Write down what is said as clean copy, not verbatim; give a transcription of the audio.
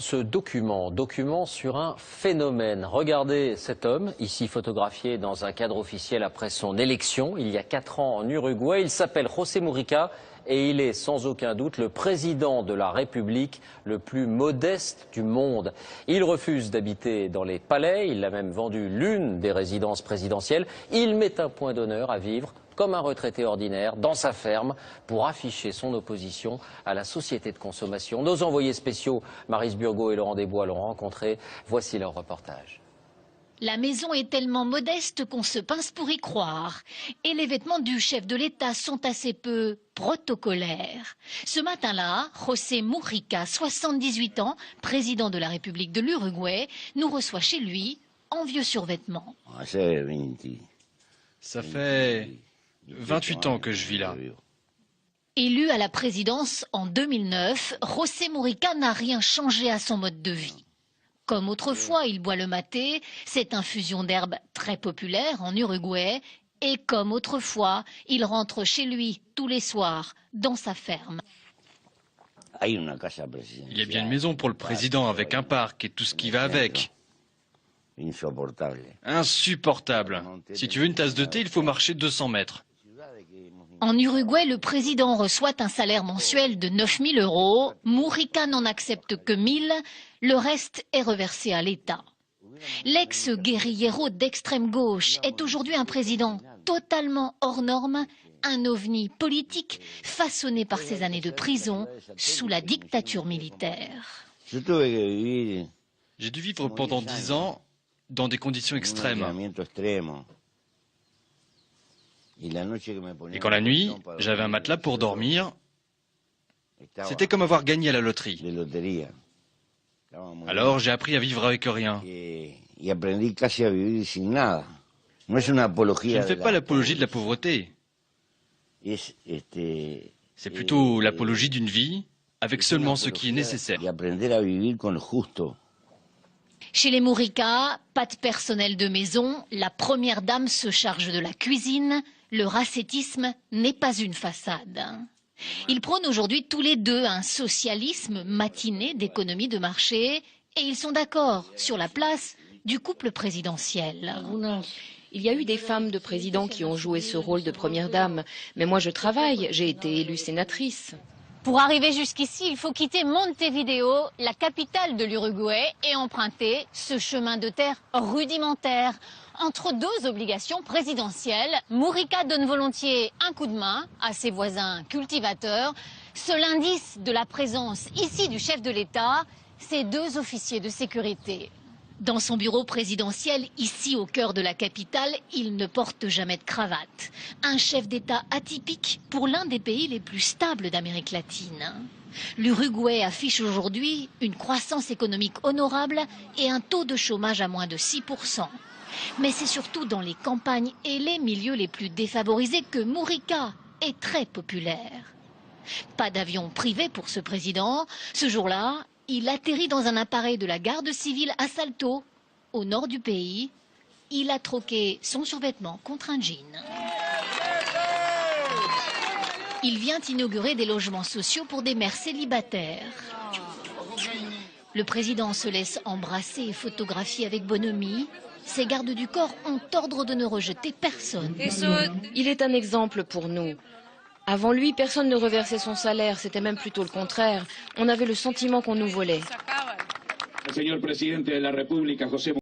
ce document sur un phénomène. Regardez cet homme, ici photographié dans un cadre officiel après son élection, il y a 4 ans en Uruguay. Il s'appelle José Mujica et il est sans aucun doute le président de la République le plus modeste du monde. Il refuse d'habiter dans les palais, il a même vendu l'une des résidences présidentielles. Il met un point d'honneur à vivre comme un retraité ordinaire, dans sa ferme, pour afficher son opposition à la société de consommation. Nos envoyés spéciaux, Maryse Burgot et Laurent Desbois, l'ont rencontré. Voici leur reportage. La maison est tellement modeste qu'on se pince pour y croire. Et les vêtements du chef de l'État sont assez peu protocolaires. Ce matin-là, José Mujica, 78 ans, président de la République de l'Uruguay, nous reçoit chez lui en vieux survêtement. Ça fait 28 ans que je vis là. Élu à la présidence en 2009, José Mujica n'a rien changé à son mode de vie. Comme autrefois, il boit le maté, cette infusion d'herbe très populaire en Uruguay. Et comme autrefois, il rentre chez lui tous les soirs, dans sa ferme. Il y a bien une maison pour le président avec un parc et tout ce qui va avec. Insupportable. Si tu veux une tasse de thé, il faut marcher 200 mètres. En Uruguay, le président reçoit un salaire mensuel de 9 000 €. Mujica n'en accepte que 1 000. Le reste est reversé à l'État. L'ex-guérillero d'extrême gauche est aujourd'hui un président totalement hors norme, un ovni politique façonné par ses années de prison sous la dictature militaire. J'ai dû vivre pendant 10 ans dans des conditions extrêmes. Et quand la nuit, j'avais un matelas pour dormir, c'était comme avoir gagné à la loterie. Alors j'ai appris à vivre avec rien. Je ne fais pas l'apologie de la pauvreté. C'est plutôt l'apologie d'une vie avec seulement ce qui est nécessaire. Chez les Mujica, pas de personnel de maison, la première dame se charge de la cuisine. Le racetisme n'est pas une façade. Ils prônent aujourd'hui tous les deux un socialisme matiné d'économie de marché et ils sont d'accord sur la place du couple présidentiel. Il y a eu des femmes de présidents qui ont joué ce rôle de première dame, mais moi je travaille, j'ai été élue sénatrice. Pour arriver jusqu'ici, il faut quitter Montevideo, la capitale de l'Uruguay, et emprunter ce chemin de terre rudimentaire. Entre deux obligations présidentielles, Mujica donne volontiers un coup de main à ses voisins cultivateurs. Seul indice de la présence ici du chef de l'État, ces 2 officiers de sécurité. Dans son bureau présidentiel, ici au cœur de la capitale, il ne porte jamais de cravate. Un chef d'État atypique pour l'un des pays les plus stables d'Amérique latine. L'Uruguay affiche aujourd'hui une croissance économique honorable et un taux de chômage à moins de 6%. Mais c'est surtout dans les campagnes et les milieux les plus défavorisés que Mujica est très populaire. Pas d'avion privé pour ce président. Ce jour-là, il atterrit dans un appareil de la garde civile à Salto, au nord du pays. Il a troqué son survêtement contre un jean. Il vient inaugurer des logements sociaux pour des mères célibataires. Le président se laisse embrasser et photographier avec bonhomie. Ses gardes du corps ont ordre de ne rejeter personne. Il est un exemple pour nous. Avant lui, personne ne reversait son salaire, c'était même plutôt le contraire. On avait le sentiment qu'on nous volait.